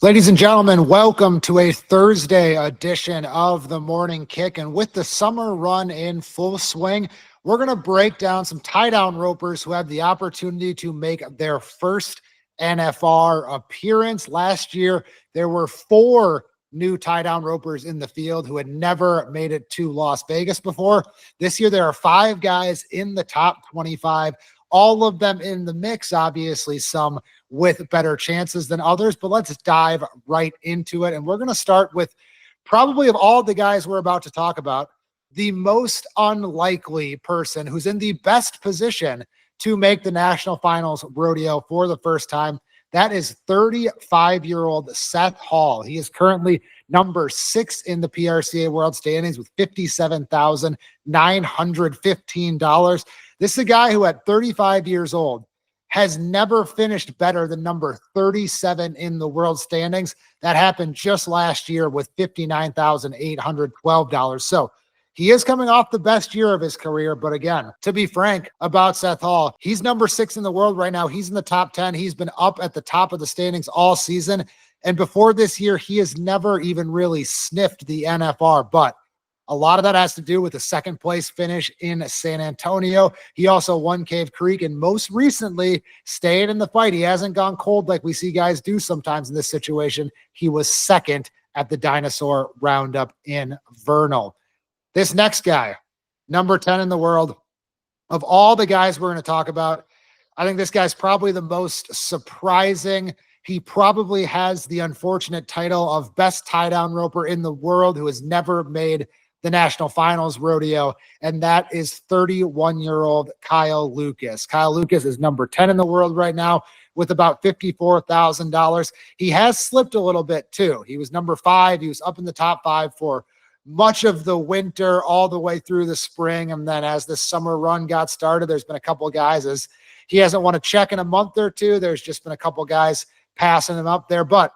Ladies and gentlemen, welcome to a Thursday edition of the Morning Kick. And with the summer run in full swing, we're going to break down some tie-down ropers who had the opportunity to make their first NFR appearance. Last year, there were 4 new tie-down ropers in the field who had never made it to Las Vegas before. This year, there are 5 guys in the top 25, all of them in the mix, obviously some with better chances than others, but let's dive right into it. And we're going to start with, probably of all the guys we're about to talk about, the most unlikely person who's in the best position to make the National Finals rodeo for the first time. That is 35-year-old Seth Hall. He is currently number 6 in the PRCA World Standings with $57,915. This is a guy who at 35 years old has never finished better than number 37 in the world standings. That happened just last year with $59,812. So he is coming off the best year of his career. But again, to be frank about Seth Hall, he's number 6 in the world right now. He's in the top 10. He's been up at the top of the standings all season. And before this year, he has never even really sniffed the NFR. But a lot of that has to do with the second place finish in San Antonio. He also won Cave Creek and most recently stayed in the fight. He hasn't gone cold like we see guys do sometimes in this situation. He was second at the Dinosaur Roundup in Vernal. This next guy, number 10 in the world, of all the guys we're going to talk about, I think this guy's probably the most surprising. He probably has the unfortunate title of best tie-down roper in the world who has never made the National Finals rodeo, and that is 31-year-old Kyle Lucas. Kyle Lucas is number 10 in the world right now with about $54,000. He has slipped a little bit too. He was number 5. He was up in the top 5 for much of the winter, all the way through the spring. And then as the summer run got started, there's been a couple of guys, as he hasn't won a check in a month or two. There's just been a couple of guys passing him up there. But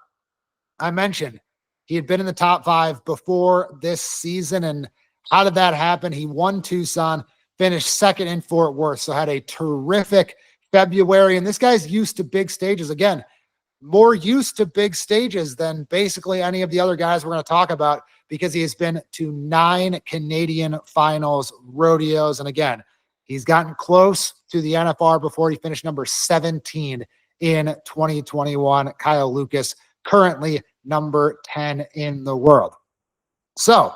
I mentioned he had been in the top 5 before this season. And how did that happen? He won Tucson, finished second in Fort Worth, so had a terrific February. And this guy's used to big stages. Again, more used to big stages than basically any of the other guys we're going to talk about, because he has been to 9 Canadian Finals rodeos. And again, he's gotten close to the NFR before. He finished number 17 in 2021. Kyle Lucas, currently number 10 in the world. So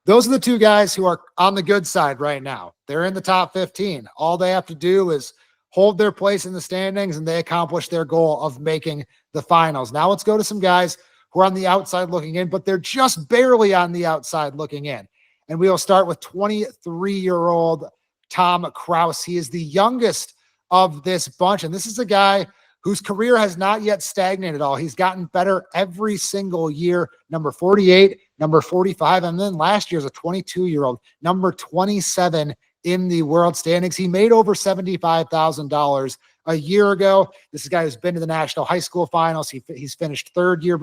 those are the 2 guys who are on the good side right now. They're in the top 15. All they have to do is hold their place in the standings, and they accomplish their goal of making the finals. Now let's go to some guys who are on the outside looking in, but they're just barely on the outside looking in. And we will start with 23-year-old Tom Crouse. He is the youngest of this bunch, and this is a guy whose career has not yet stagnated at all. He's gotten better every single year. Number 48, number 45, and then last year as a 22-year-old, number 27 in the world standings. He made over $75,000 a year ago. This is a guy who's been to the National High School Finals. He's finished third there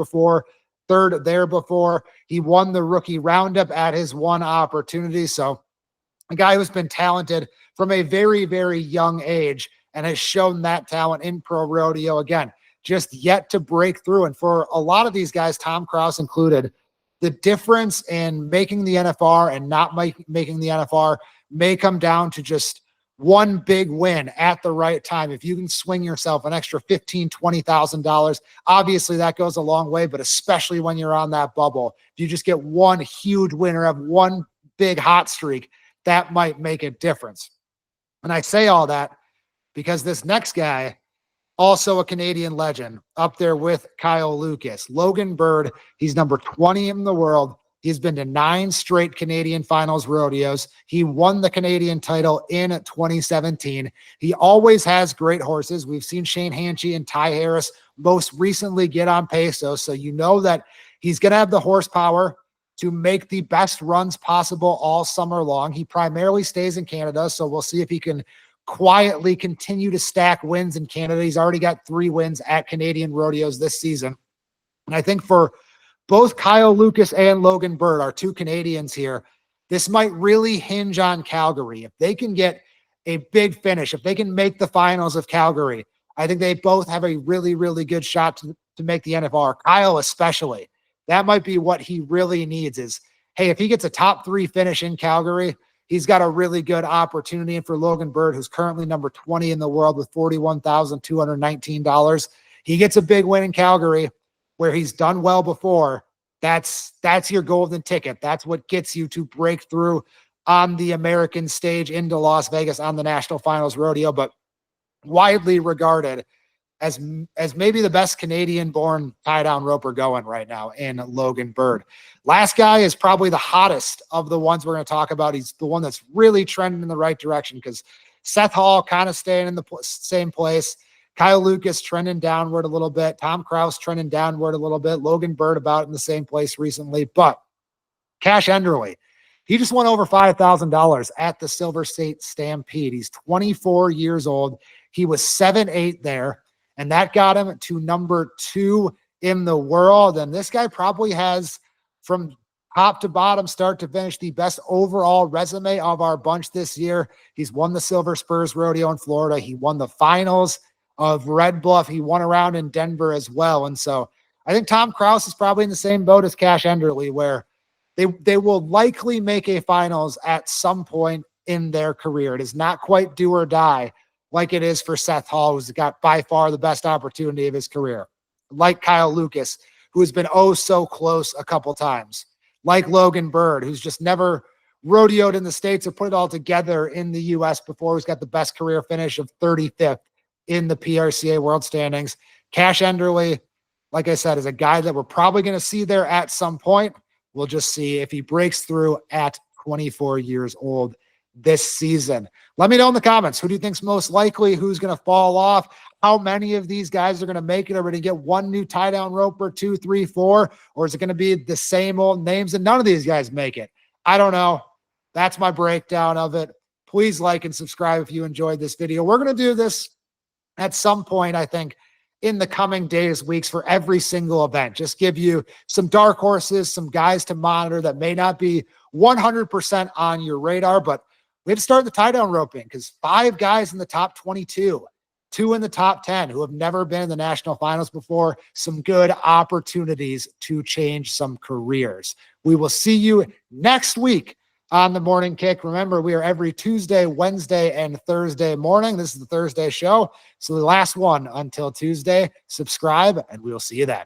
before. He won the rookie roundup at his one opportunity. So a guy who's been talented from a very, very young age and has shown that talent in pro rodeo. Again, just yet to break through. And for a lot of these guys, Tom Crouse included, the difference in making the NFR and not making the NFR may come down to just one big win at the right time. If you can swing yourself an extra $15,000, $20,000, obviously that goes a long way, but especially when you're on that bubble, if you just get one huge win or have one big hot streak, that might make a difference. And I say all that because this next guy, also a Canadian legend, up there with Kyle Lucas, Logan Bird. He's number 20 in the world. He's been to 9 straight Canadian Finals rodeos. He won the Canadian title in 2017. He always has great horses. We've seen Shane Hanchey and Ty Harris most recently get on Peso, so you know that he's going to have the horsepower to make the best runs possible all summer long. He primarily stays in Canada, so we'll see if he can quietly continue to stack wins in Canada. He's already got 3 wins at Canadian rodeos this season. And I think for both Kyle Lucas and Logan Bird, our 2 Canadians here, this might really hinge on Calgary. If they can get a big finish, if they can make the finals of Calgary, I think they both have a really, really good shot to make the NFR. Kyle especially. That might be what he really needs is, hey, if he gets a top 3 finish in Calgary, he's got a really good opportunity. And for Logan Bird, who's currently number 20 in the world with $41,219, he gets a big win in Calgary where he's done well before. That's your golden ticket. That's what gets you to break through on the American stage into Las Vegas on the National Finals Rodeo, but widely regarded as maybe the best Canadian-born tie-down roper going right now in Logan Bird. Last guy is probably the hottest of the ones we're going to talk about. He's the one that's really trending in the right direction because Seth Hall kind of staying in the same place. Kyle Lucas trending downward a little bit. Tom Crouse trending downward a little bit. Logan Bird about in the same place recently. But Cash Enderli, he just won over $5,000 at the Silver State Stampede. He's 24 years old. He was 7'8" there, and that got him to number 2 in the world. And this guy probably has, from top to bottom, start to finish, the best overall resume of our bunch this year. He's won the Silver Spurs Rodeo in Florida. He won the finals of Red Bluff. He won around in Denver as well. And so I think Tom Crouse is probably in the same boat as Cash Enderli, where they will likely make a finals at some point in their career. It is not quite do or die like it is for Seth Hall, who's got by far the best opportunity of his career. Like Kyle Lucas, who has been oh so close a couple times. Like Logan Bird, who's just never rodeoed in the States or put it all together in the U.S. before, who's got the best career finish of 35th in the PRCA World Standings. Cash Enderli, like I said, is a guy that we're probably going to see there at some point. We'll just see if he breaks through at 24 years old this season. Let me know in the comments, who do you think's most likely? Who's going to fall off? How many of these guys are going to make it? Are we going to get one new tie-down roper, 2, 3, 4? Or is it going to be the same old names and none of these guys make it? I don't know. That's my breakdown of it. Please like and subscribe if you enjoyed this video. We're going to do this at some point, I think, in the coming days, weeks, for every single event. Just give you some dark horses, some guys to monitor that may not be 100% on your radar, but we had to start the tie-down roping because 5 guys in the top 22, 2 in the top 10 who have never been in the national finals before. Some good opportunities to change some careers. We will see you next week on the Morning Kick. Remember, we are every Tuesday, Wednesday, and Thursday morning. This is the Thursday show, so the last one until Tuesday. Subscribe, and we will see you then.